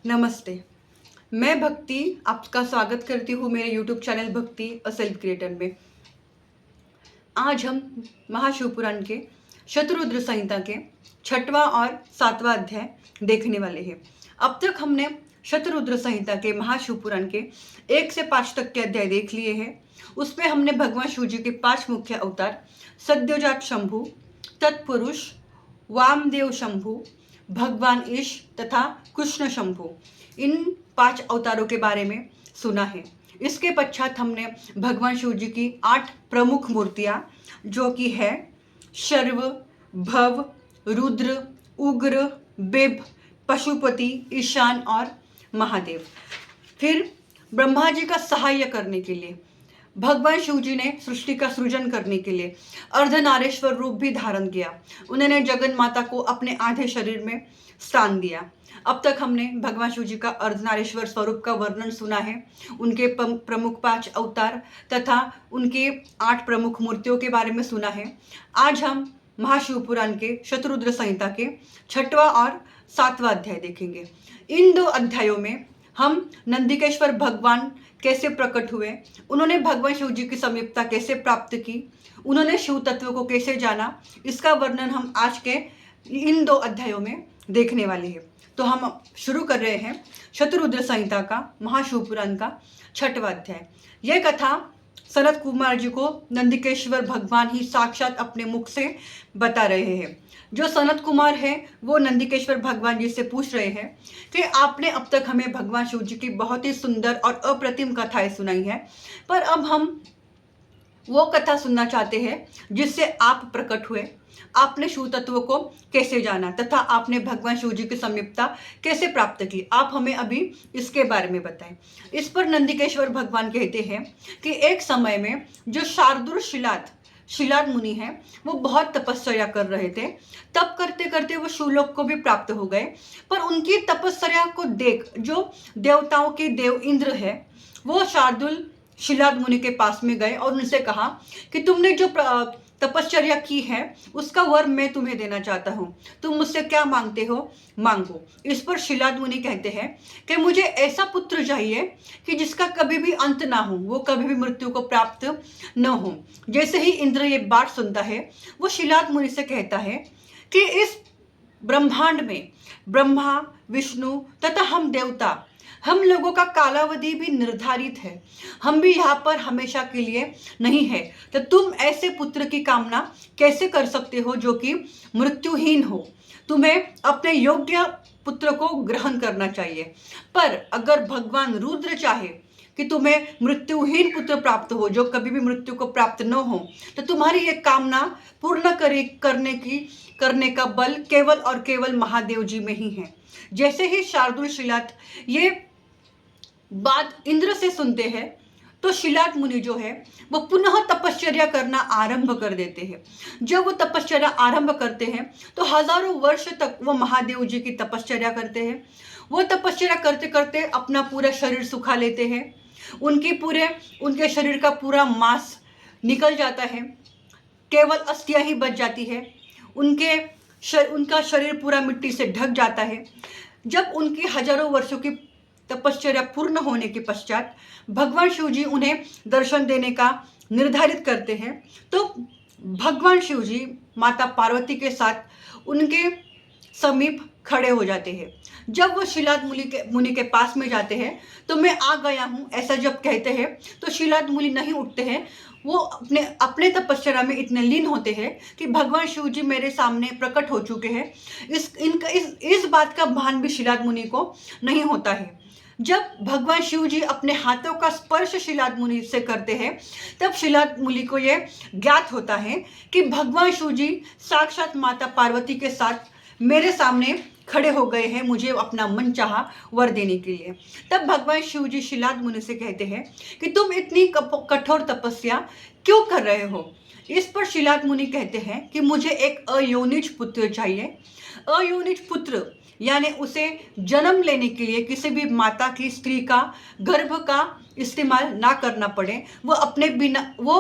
नमस्ते। मैं भक्ति आपका स्वागत करती हूँ मेरे यूट्यूब चैनल भक्ति अ सेल्फ क्रिएटर में। आज हम महाशिवपुराण के शतरुद्र संहिता के 6वां और 7वां अध्याय देखने वाले हैं। अब तक हमने शतरुद्र संहिता के महाशिवपुराण के 1 से 5 तक के अध्याय देख लिए हैं। उसमें हमने भगवान शिव जी के 5 मुख्य अवतार सद्योजात शंभु, तत्पुरुष, वामदेव शंभु, भगवान ईश तथा कृष्ण शंभु, इन 5 अवतारों के बारे में सुना है। इसके पश्चात हमने भगवान शिव जी की 8 प्रमुख मूर्तियां जो कि है शर्व, भव, रुद्र, उग्र, बिभ, पशुपति, ईशान और महादेव। फिर ब्रह्मा जी का सहाय करने के लिए भगवान शिव जी ने सृष्टि का सृजन करने के लिए अर्धनारेश्वर रूप भी धारण किया। उन्होंने जगन माता को अपने आधे शरीर में स्थान दिया। अब तक हमने भगवान शिव जी का अर्धनारेश्वर स्वरूप का वर्णन सुना है, उनके प्रमुख 5 अवतार तथा उनके 8 प्रमुख मूर्तियों के बारे में सुना है। आज हम महाशिवपुराण के शतरुद्र संहिता के 6वां और 7वां अध्याय देखेंगे। इन 2 अध्यायों में हम नंदिकेश्वर भगवान कैसे प्रकट हुए, उन्होंने भगवान शिव जी की समीपता कैसे प्राप्त की, उन्होंने शिव तत्व को कैसे जाना, इसका वर्णन हम आज के इन 2 अध्यायों में देखने वाले हैं। तो हम शुरू कर रहे हैं शतरुद्र संहिता का महाशिवपुराण का 6वां अध्याय। यह कथा सनत कुमार जी को नंदिकेश्वर भगवान ही साक्षात अपने मुख से बता रहे हैं। जो सनत कुमार है वो नंदिकेश्वर भगवान जी से पूछ रहे हैं कि आपने अब तक हमें भगवान शिव जी की बहुत ही सुंदर और अप्रतिम कथाएं सुनाई है, पर अब हम वो कथा सुनना चाहते हैं जिससे आप प्रकट हुए, आपने शिव तत्व को कैसे जाना तथा आपने भगवान शिव जी की समीपता कैसे प्राप्त की, आप हमें अभी इसके बारे में बताएं। इस पर नंदिकेश्वर भगवान कहते हैं कि एक समय में जो शार्दूल शिलाद मुनि है वो बहुत तपस्या कर रहे थे। तप करते करते वो शिवलोक को भी प्राप्त हो गए, पर उनकी तपस्या को देख जो देवताओं के देव इंद्र है वो शार्दूल शिलाद मुनि के पास में गए और उनसे कहा कि तुमने जो तपश्चर्या की है उसका वर मैं तुम्हें देना चाहता हूँ, तुम मुझसे क्या मांगते हो मांगो। इस पर शिलाद मुनि कहते हैं कि मुझे ऐसा पुत्र चाहिए कि जिसका कभी भी अंत ना हो, वो कभी भी मृत्यु को प्राप्त न हो। जैसे ही इंद्र ये बात सुनता है वो शिलाद मुनि से कहता है कि इस ब्रह्मांड में ब्रह्मा, विष्णु तथा हम देवता, हम लोगों का कालावधि भी निर्धारित है, हम भी यहाँ पर हमेशा के लिए नहीं है, तो तुम ऐसे पुत्र की कामना कैसे कर सकते हो जो कि मृत्युहीन हो। तुम्हें अपने योग्य पुत्र को ग्रहण करना चाहिए, पर अगर भगवान रुद्र चाहे कि तुम्हें मृत्युहीन पुत्र प्राप्त हो जो कभी भी मृत्यु को प्राप्त न हो, तो तुम्हारी ये कामना पूर्ण करने का बल केवल और केवल महादेव जी में ही है। जैसे ही शार्दूल शिलाद ये बात इंद्र से सुनते हैं तो शिलाद मुनि जो है वो पुनः तपश्चर्या करना आरंभ कर देते हैं। जब वो तपश्चर्या आरंभ करते हैं तो हजारों वर्ष तक वो महादेव जी की तपश्चर्या करते हैं। वो तपश्चर्या करते करते अपना पूरा शरीर सुखा लेते हैं, उनके शरीर का पूरा मांस निकल जाता है, केवल अस्थियां ही बच जाती है, उनका शरीर पूरा मिट्टी से ढक जाता है। जब उनकी हजारों वर्षों की तपश्चर्या पूर्ण होने के पश्चात भगवान शिव जी उन्हें दर्शन देने का निर्धारित करते हैं, तो भगवान शिव जी माता पार्वती के साथ उनके समीप खड़े हो जाते हैं। जब वो शिलाद मुनि के पास में जाते हैं तो मैं आ गया हूँ ऐसा जब कहते हैं तो शिलाद मुनि नहीं उठते हैं, वो अपने तपस्या में इतने लीन होते हैं कि भगवान शिव जी मेरे सामने प्रकट हो चुके हैं। इस बात का भान भी शिलाद मुनि को नहीं होता है। जब भगवान शिव जी अपने हाथों का स्पर्श शिलाद मुनि से करते हैं तब शिलाद मुनि को यह ज्ञात होता है कि भगवान शिव जी साक्षात माता पार्वती के साथ मेरे सामने खड़े हो गए हैं मुझे अपना मन चाहा वर देने के लिए। तब भगवान शिव जी शिलाद मुनि से कहते हैं कि तुम इतनी कठोर तपस्या क्यों कर रहे हो। इस पर शिलाद मुनि कहते हैं कि मुझे एक अयोनिज पुत्र चाहिए। अयोनिज पुत्र यानी उसे जन्म लेने के लिए किसी भी माता की स्त्री का गर्भ का इस्तेमाल ना करना पड़े, वो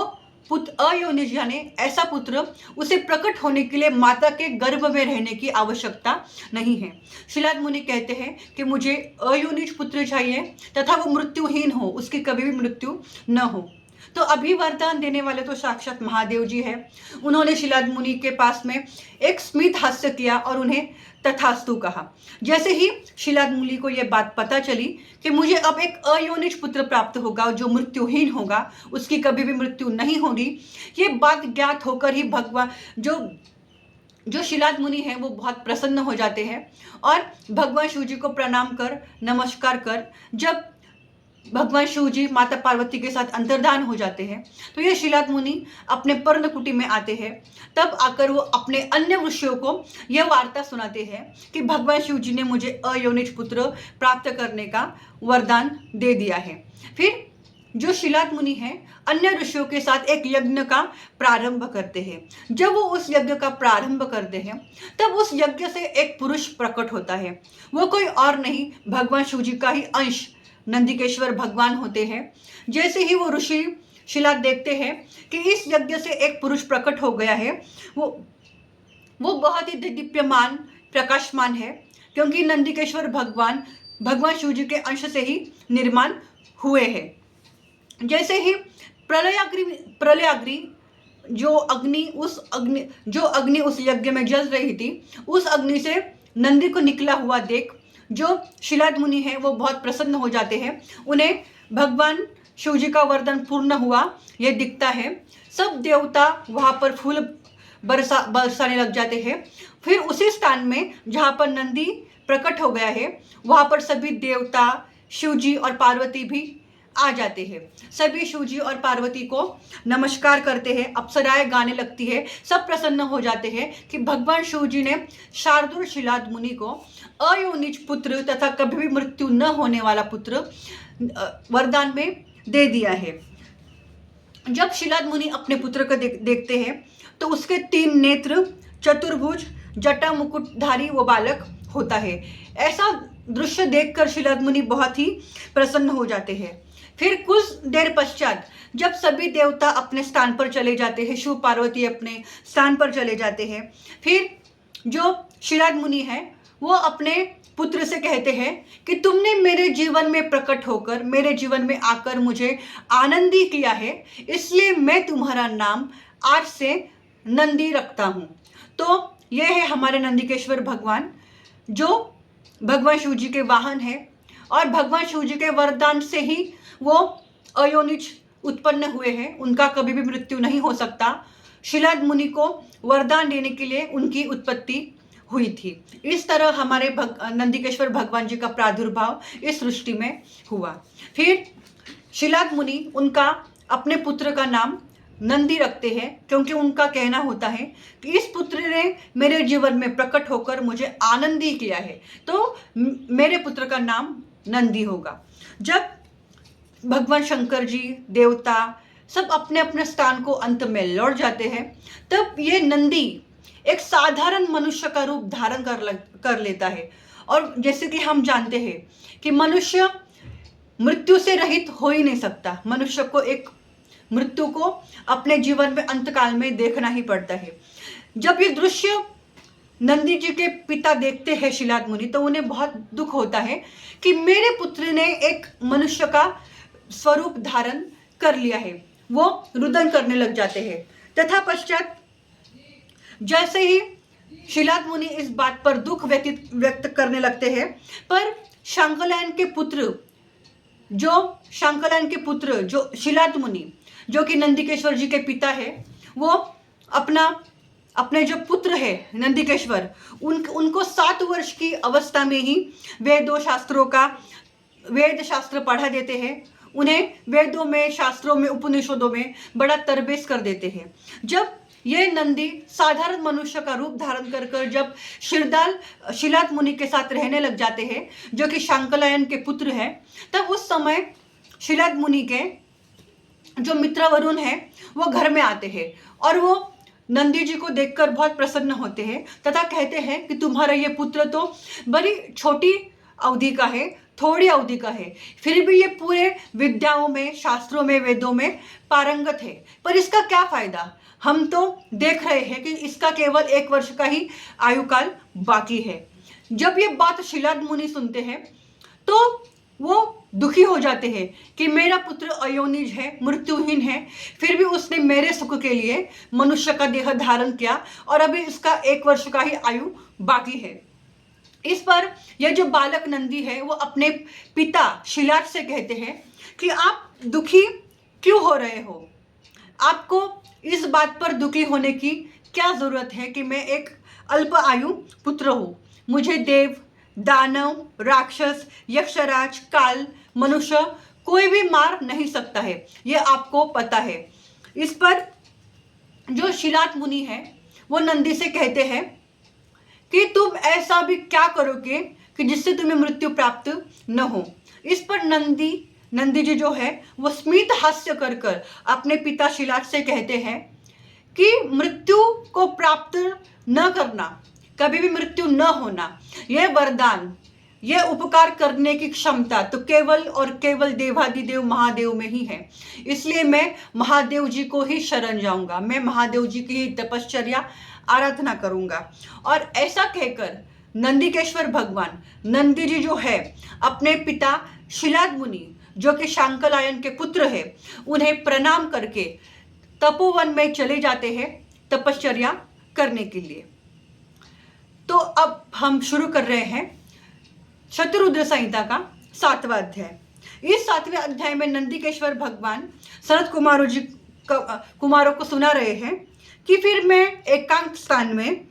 अयोनिज यानी ऐसा पुत्र उसे प्रकट होने के लिए माता के गर्भ में रहने की आवश्यकता नहीं है। शिलाद मुनि कहते हैं कि मुझे अयोनिज पुत्र चाहिए तथा वो मृत्युहीन हो, उसकी कभी भी मृत्यु न हो। तो अभी वरदान देने वाले तो साक्षात महादेव जी है। उन्होंने शिलाद मुनि के पास में एक स्मित हास्य किया और उन्हें तथास्तु कहा। जैसे ही शिलाद मुनि को यह बात पता चली कि मुझे अब एक अयोनिज पुत्र प्राप्त होगा जो मृत्युहीन होगा, उसकी कभी भी मृत्यु नहीं होगी, ये बात ज्ञात होकर ही भगवान जो शिलाद मुनि हैं वो बहुत प्रसन्न हो जाते हैं और भगवान शिव जी को प्रणाम कर, नमस्कार कर जब भगवान शिव जी माता पार्वती के साथ अंतर्धान हो जाते हैं तो ये शिलाद मुनि अपने पर्णकुटी में आते हैं। तब आकर वो अपने अन्य ऋषियों को यह वार्ता सुनाते हैं कि भगवान शिव जी ने मुझे अयोनिज पुत्र प्राप्त करने का वरदान दे दिया है। फिर जो शिलाद मुनि हैं अन्य ऋषियों के साथ एक यज्ञ का प्रारंभ करते हैं। जब वो उस यज्ञ का प्रारंभ करते हैं तब उस यज्ञ से एक पुरुष प्रकट होता है। वो कोई और नहीं, भगवान शिव जी का ही अंश नंदिकेश्वर भगवान होते हैं। जैसे ही वो ऋषि शिलाद देखते हैं कि इस यज्ञ से एक पुरुष प्रकट हो गया है, वो बहुत ही दीप्यमान प्रकाशमान है, क्योंकि नंदिकेश्वर भगवान शिव जी के अंश से ही निर्माण हुए हैं। जैसे ही प्रलयाग्नि जो अग्नि उस यज्ञ में जल रही थी, उस अग्नि से नंदी को निकला हुआ देख जो शिलाद मुनि है वो बहुत प्रसन्न हो जाते हैं। उन्हें भगवान शिव जी का वरदान पूर्ण हुआ यह दिखता है। सब देवता वहाँ पर फूल बरसाने लग जाते हैं। फिर उसी स्थान में जहाँ पर नंदी प्रकट हो गया है वहाँ पर सभी देवता, शिव जी और पार्वती भी आ जाते हैं। सभी शिव जी और पार्वती को नमस्कार करते हैं, अप्सराएं गाने लगती है, सब प्रसन्न हो जाते हैं कि भगवान शिव जी ने शार्दूल शिलाद मुनि को अयोनिज पुत्र तथा कभी भी मृत्यु न होने वाला पुत्र वरदान में दे दिया है। जब शिलाद मुनि अपने पुत्र को देखते हैं तो उसके 3 नेत्र, चतुर्भुज, जटा मुकुटधारी वो बालक होता है। ऐसा दृश्य देखकर शिलाद मुनि बहुत ही प्रसन्न हो जाते हैं। फिर कुछ देर पश्चात जब सभी देवता अपने स्थान पर चले जाते हैं, शिव पार्वती अपने स्थान पर चले जाते हैं, फिर जो शिलाद मुनि है वो अपने पुत्र से कहते हैं कि तुमने मेरे जीवन में प्रकट होकर, मेरे जीवन में आकर मुझे आनंदी किया है, इसलिए मैं तुम्हारा नाम आज से नंदी रखता हूँ। तो ये है हमारे नंदिकेश्वर भगवान जो भगवान शिव जी के वाहन है और भगवान शिव जी के वरदान से ही वो अयोनिज उत्पन्न हुए हैं, उनका कभी भी मृत्यु नहीं हो सकता। शिलाद मुनि को वरदान देने के लिए उनकी उत्पत्ति हुई थी। इस तरह हमारे नंदिकेश्वर भगवान जी का प्रादुर्भाव इस सृष्टि में हुआ। फिर शिलाद मुनि उनका अपने पुत्र का नाम नंदी रखते हैं, क्योंकि उनका कहना होता है कि इस पुत्र ने मेरे जीवन में प्रकट होकर मुझे आनंदी किया है, तो मेरे पुत्र का नाम नंदी होगा। जब भगवान शंकर जी, देवता सब अपने अपने स्थान को अंत में लौट जाते हैं, तब ये नंदी एक साधारण मनुष्य का रूप धारण कर लेता है। और जैसे कि हम जानते हैं कि मनुष्य मृत्यु से रहित हो ही नहीं सकता, मनुष्य को एक मृत्यु को अपने जीवन में अंतकाल में देखना ही पड़ता है। जब ये दृश्य नंदी जी के पिता देखते हैं शिलाद मुनि, तो उन्हें बहुत दुख होता है कि मेरे पुत्र ने एक मनुष्य का स्वरूप धारण कर लिया है। वो रुदन करने लग जाते हैं। तथा पश्चात जैसे ही शिलाद मुनि इस बात पर दुख व्यक्त करने लगते हैं, पर शांकलायन के पुत्र जो शिलाद मुनि जो कि नंदिकेश्वर जी के पिता है, वो अपने जो पुत्र है नंदिकेश्वर उनको 7 वर्ष की अवस्था में ही वेद शास्त्र पढ़ा देते हैं। उन्हें वेदों में, शास्त्रों में, उपनिषदों में बड़ा तरबेज कर देते हैं। जब ये नंदी साधारण मनुष्य का रूप धारण कर जब शिलाद मुनि के साथ रहने लग जाते हैं, जो कि शांकलायन के पुत्र हैं, तब उस समय शिलाद मुनि के जो मित्र वरुण है वो घर में आते हैं और वो नंदी जी को देखकर बहुत प्रसन्न होते हैं तथा कहते हैं कि तुम्हारा ये पुत्र तो बड़ी छोटी अवधि का है, थोड़ी अवधि का है, फिर भी ये पूरे विद्याओं में, शास्त्रों में, वेदों में पारंगत है। पर इसका क्या फायदा? हम तो देख रहे हैं कि इसका केवल 1 वर्ष का ही आयु काल बाकी है। जब ये बात शिलाद मुनि सुनते हैं तो वो दुखी हो जाते हैं कि मेरा पुत्र अयोनिज है, मृत्युहीन है, फिर भी उसने मेरे सुख के लिए मनुष्य का देह धारण किया और अभी इसका 1 वर्ष का ही आयु बाकी है। इस पर यह जो बालक नंदी है वो अपने पिता शिलाद से कहते हैं कि आप दुखी क्यों हो रहे हो? आपको इस बात पर दुखी होने की क्या जरूरत है कि मैं एक अल्प आयु पुत्र हूँ? मुझे देव, दानव, राक्षस, यक्षराज, काल, मनुष्य कोई भी मार नहीं सकता है, ये आपको पता है। इस पर जो शिलाद मुनि है वो नंदी से कहते हैं कि तुम ऐसा भी क्या करोगे कि जिससे तुम्हें मृत्यु प्राप्त न हो। इस पर नंदी जी जो है वो स्मित हास्य कर कर अपने पिता शिलाद से कहते हैं कि मृत्यु को प्राप्त न करना, कभी भी मृत्यु न होना, यह वरदान, यह उपकार करने की क्षमता तो केवल और केवल देवाधिदेव महादेव में ही है। इसलिए मैं महादेव जी को ही शरण जाऊंगा, मैं महादेव जी की ही तपश्चर्या आराधना करूंगा। और ऐसा कहकर नंदिकेश्वर भगवान, नंदी जी जो है अपने पिता शिलाद मुनि जो कि शांकलायन के पुत्र है, उन्हें प्रणाम करके तपोवन में चले जाते हैं तपश्चर्या करने के लिए। तो अब हम शुरू कर रहे हैं शतरुद्र संहिता का 7वां अध्याय। इस 7वें अध्याय में नंदिकेश्वर भगवान सनत कुमारों को सुना रहे हैं कि फिर मैं एकांत स्थान में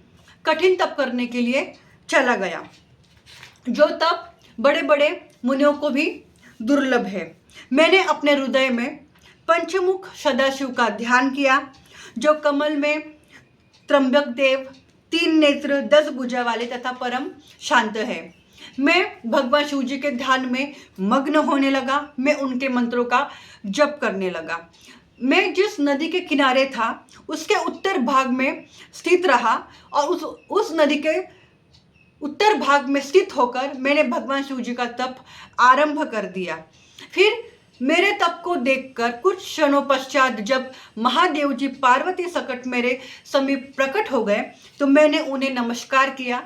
कठिन तप करने के लिए चला गया, जो तप बड़े बड़े मुनियों को भी दुर्लभ है। मैंने अपने हृदय में पंचमुख सदाशिव का ध्यान किया, जो कमल में त्र्यंबक देव, 3 नेत्र, 10 भुजा वाले तथा परम शांत है। मैं भगवान शिव जी के ध्यान में मग्न होने लगा, मैं उनके मंत्रों का जप करने लगा। मैं जिस नदी के किनारे था उसके उत्तर भाग में स्थित रहा और उस नदी के उत्तर भाग में स्थित होकर मैंने भगवान शिव जी का तप आरंभ कर दिया। फिर मेरे तप को देखकर कुछ क्षणों पश्चात जब महादेव जी पार्वती सकट मेरे समीप प्रकट हो गए तो मैंने उन्हें नमस्कार किया,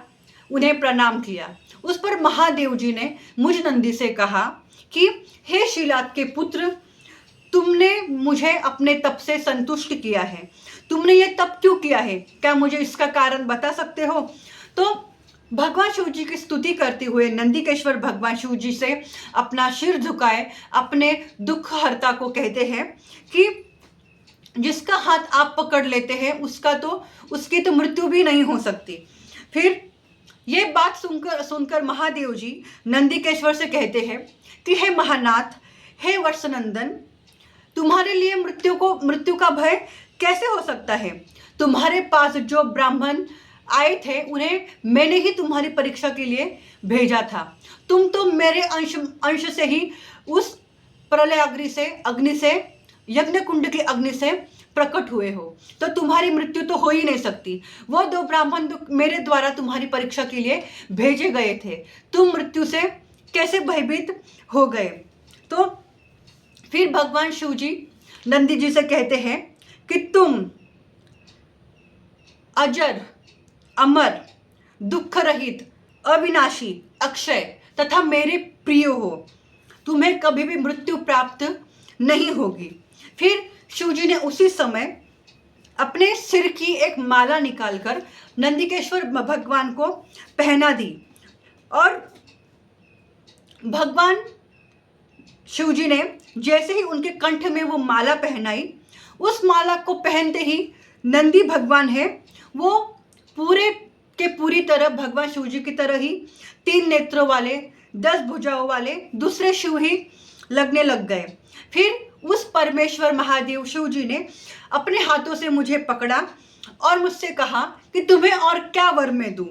उन्हें प्रणाम किया। उस पर महादेव जी ने मुझ नंदी से कहा कि हे शिलाद के पुत्र, तुमने मुझे अपने तप से संतुष्ट किया है। तुमने ये तप क्यों किया है? क्या मुझे इसका कारण बता सकते हो? तो भगवान शिव जी की स्तुति करते हुए नंदिकेश्वर भगवान शिव जी से अपना सिर झुकाए अपने दुख हर्ता को कहते हैं कि जिसका हाथ आप पकड़ लेते हैं उसकी तो मृत्यु भी नहीं हो सकती। फिर ये बात सुनकर महादेव जी नंदिकेश्वर से कहते हैं कि हे महानाथ, हे वर्षनंदन, तुम्हारे लिए मृत्यु का भय कैसे हो सकता है? तुम्हारे पास जो ब्राह्मण आए थे उन्हें मैंने ही तुम्हारी परीक्षा के लिए भेजा था। तुम तो मेरे अंश से ही उस प्रलय अग्नि से यज्ञ कुंड की अग्नि से प्रकट हुए हो, तो तुम्हारी मृत्यु तो हो ही नहीं सकती। वो 2 ब्राह्मण मेरे द्वारा तुम्हारी परीक्षा के लिए भेजे गए थे, तुम मृत्यु से कैसे भयभीत हो गए? तो फिर भगवान शिव जी नंदी जी से कहते हैं कि तुम अजर, अमर, दुख रहित, अविनाशी, अक्षय तथा मेरे प्रिय हो, तुम्हें कभी भी मृत्यु प्राप्त नहीं होगी। फिर शिव जी ने उसी समय अपने सिर की एक माला निकालकर नंदिकेश्वर भगवान को पहना दी और भगवान शिव जी ने जैसे ही उनके कंठ में वो माला पहनाई, उस माला को पहनते ही नंदी भगवान है वो पूरे के पूरी तरह भगवान शिव जी की तरह ही 3 नेत्रों वाले, 10 भुजाओं वाले दूसरे शिव ही लगने लग गए। फिर उस परमेश्वर महादेव शिव जी ने अपने हाथों से मुझे पकड़ा और मुझसे कहा कि तुम्हें और क्या वर मैं दूं,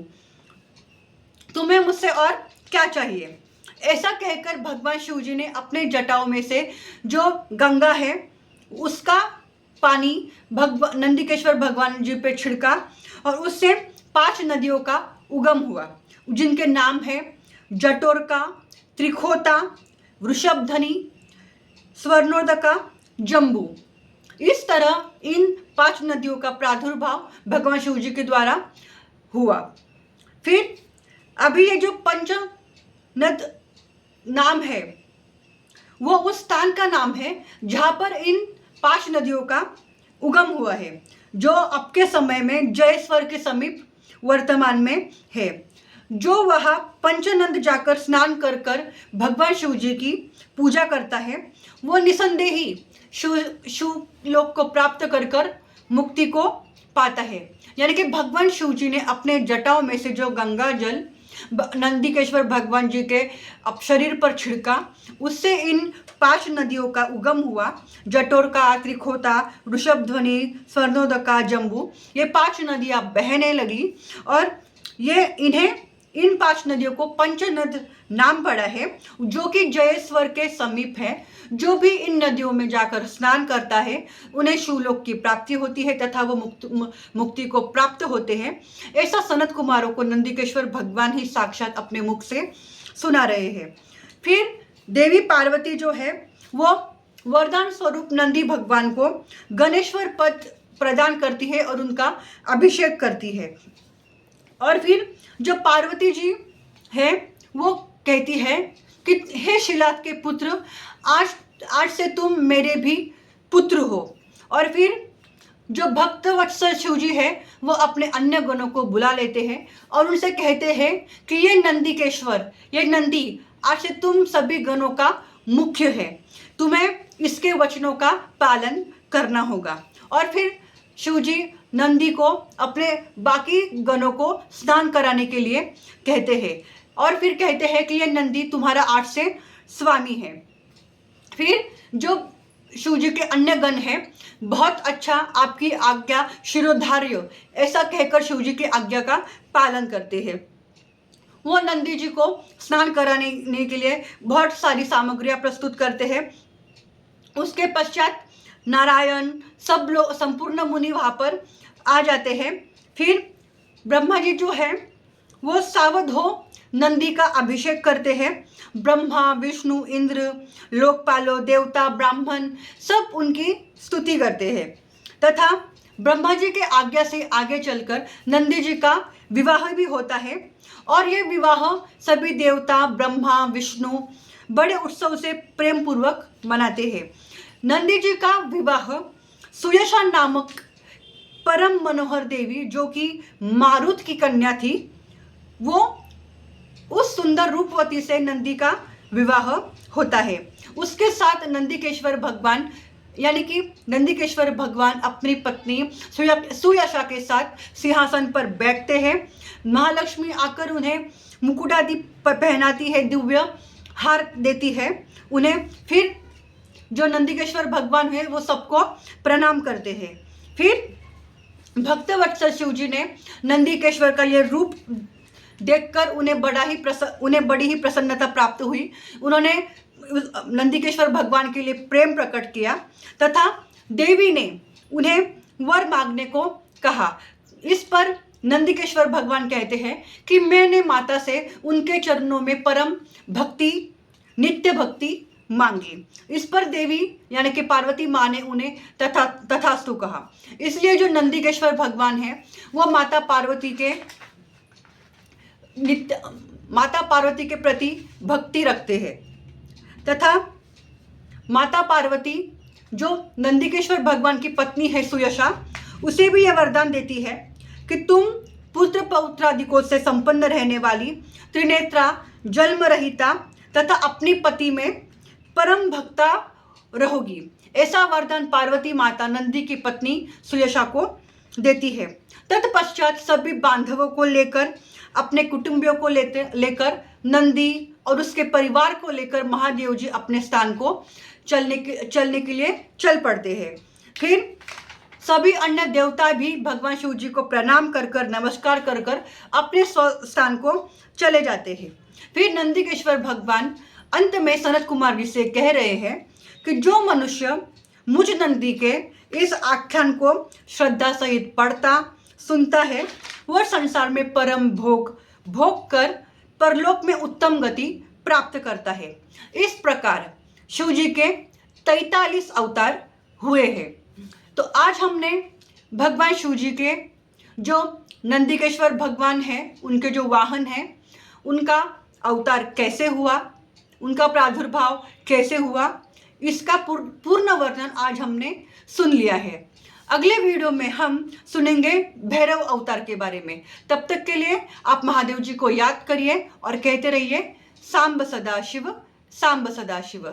तुम्हें मुझसे और क्या चाहिए? ऐसा कहकर भगवान शिव जी ने अपने जटाओं में से जो गंगा है उसका पानी नंदिकेश्वर भगवान जी पे छिड़का और उससे 5 नदियों का उगम हुआ, जिनके नाम है जटोरका, त्रिखोता, वृषभधनी, स्वर्णोदका, जम्बू। इस तरह इन 5 नदियों का प्रादुर्भाव भगवान शिव जी के द्वारा हुआ। फिर अभी ये जो पंच नद नाम है वो उस स्थान का नाम है जहां पर इन 5 नदियों का उगम हुआ है, जो अब के समय में जयेश्वर के समीप वर्तमान में है। जो वहाँ पंचनंद जाकर स्नान कर कर भगवान शिव जी की पूजा करता है, वो निसंदेही शिव लोक को प्राप्त कर कर मुक्ति को पाता है। यानी कि भगवान शिव जी ने अपने जटाओं में से जो गंगा जल नंदीकेश्वर भगवान जी के अब शरीर पर छिड़का, उससे इन 5 नदियों का उगम हुआ। जटोरका, त्रिखोता, वृषभध्वनि, स्वर्णोदका, जम्बू, ये 5 नदियां बहने लगी और ये इन 5 नदियों को पंचनद नाम पड़ा है, जो कि जयेश्वर के समीप है। जो भी इन नदियों में जाकर स्नान करता है उन्हें शिवलोक की प्राप्ति होती है तथा वो मुक्ति को प्राप्त होते हैं। ऐसा सनत कुमारों को नंदीकेश्वर भगवान ही साक्षात अपने मुख से सुना रहे हैं। फिर देवी पार्वती जो है वो वरदान स्वरूप नंदी भगवान को गणेश्वर पद प्रदान करती है और उनका अभिषेक करती है। और फिर जो पार्वती जी है वो कहती है कि हे शिलात के पुत्र, आज से तुम मेरे भी पुत्र हो। और फिर जो भक्त वत्सल शिव जी है वो अपने अन्य गणों को बुला लेते हैं और उनसे कहते हैं कि ये नंदीकेश्वर, ये नंदी आज से तुम सभी गणों का मुख्य है, तुम्हें इसके वचनों का पालन करना होगा। और फिर शिव जी नंदी को अपने बाकी गणों को स्नान कराने के लिए कहते हैं और फिर कहते हैं कि ये नंदी तुम्हारा आज से स्वामी है। फिर जो शिव जी के अन्य गण हैं, बहुत अच्छा, आपकी आज्ञा शिरोधार्य, ऐसा कहकर शिव जी की आज्ञा का पालन करते हैं। वो नंदी जी को स्नान कराने के लिए बहुत सारी सामग्रियां प्रस्तुत करते हैं। उसके पश्चात नारायण, सब लोग, संपूर्ण मुनि वहाँ पर आ जाते हैं। फिर ब्रह्मा जी जो है वो सावध हो नंदी का अभिषेक करते हैं। ब्रह्मा, विष्णु, इंद्र, लोकपालों, देवता, ब्राह्मण सब उनकी स्तुति करते हैं तथा ब्रह्मा जी के आज्ञा से आगे चलकर नंदी जी का विवाह भी होता है। और ये विवाह सभी देवता, ब्रह्मा, विष्णु बड़े उत्सव से प्रेम पूर्वक मनाते हैं। नंदी जी का विवाह सुयशा नामक परम मनोहर देवी, जो कि मारुत की कन्या थी, वो उस सुंदर रूपवती से नंदी का विवाह होता है। उसके साथ नंदीकेश्वर भगवान, यानी कि नंदीकेश्वर भगवान अपनी पत्नी सुयशा के साथ सिंहासन पर बैठते हैं। महालक्ष्मी आकर उन्हें मुकुट आदि पहनाती है, दिव्य हार देती है उन्हें। फिर जो नंदीकेश्वर भगवान है वो सबको प्रणाम करते हैं। फिर भक्तवत्सल शिव जी ने नंदीकेश्वर का ये रूप देखकर उन्हें बड़ी ही प्रसन्नता प्राप्त हुई। उन्होंने नंदीकेश्वर भगवान के लिए प्रेम प्रकट किया तथा देवी ने उन्हें वर मांगने को कहा। इस पर नंदीकेश्वर भगवान कहते हैं कि मैंने माता से उनके चरणों में परम भक्ति, नित्य भक्ति मांगी। इस पर देवी यानी कि पार्वती माँ ने उन्हें तथास्तु कहा। इसलिए जो नंदीकेश्वर भगवान है वो माता पार्वती के प्रति भक्ति रखते हैं तथा माता पार्वती जो नंदीकेश्वर भगवान की पत्नी है सुयशा, उसे भी यह वरदान देती है कि तुम पुत्र पौत्रादिकों से संपन्न रहने वाली, त्रिनेत्रा, जन्म रहिता तथा अपनी पति में परम भक्ता रहोगी। ऐसा वरदान पार्वती माता नंदी की पत्नी सुयशा को देती है। तत्पश्चात सभी बांधवों को लेकर, अपने कुटुंबियों को लेकर नंदी और उसके परिवार को लेकर महादेव जी अपने स्थान को चलने के लिए चल पड़ते हैं। फिर सभी अन्य देवता भी भगवान शिव जी को प्रणाम कर नमस्कार कर अपने स्थान को चले जाते हैं। फिर नंदीकेश्वर भगवान अंत में सनत कुमार जी से कह रहे हैं कि जो मनुष्य मुझ नंदी के इस आख्यान को श्रद्धा सहित पढ़ता सुनता है, वह संसार में परम भोग कर परलोक में उत्तम गति प्राप्त करता है। इस प्रकार शिव जी के 43 अवतार हुए हैं। तो आज हमने भगवान शिव जी के जो नंदिकेश्वर भगवान हैं, उनके जो वाहन हैं, उनका अवतार कैसे हुआ, उनका प्रादुर्भाव कैसे हुआ, इसका पूर्ण वर्णन आज हमने सुन लिया है। अगले वीडियो में हम सुनेंगे भैरव अवतार के बारे में। तब तक के लिए आप महादेव जी को याद करिए और कहते रहिए सांब सदाशिव, सांब सदाशिव।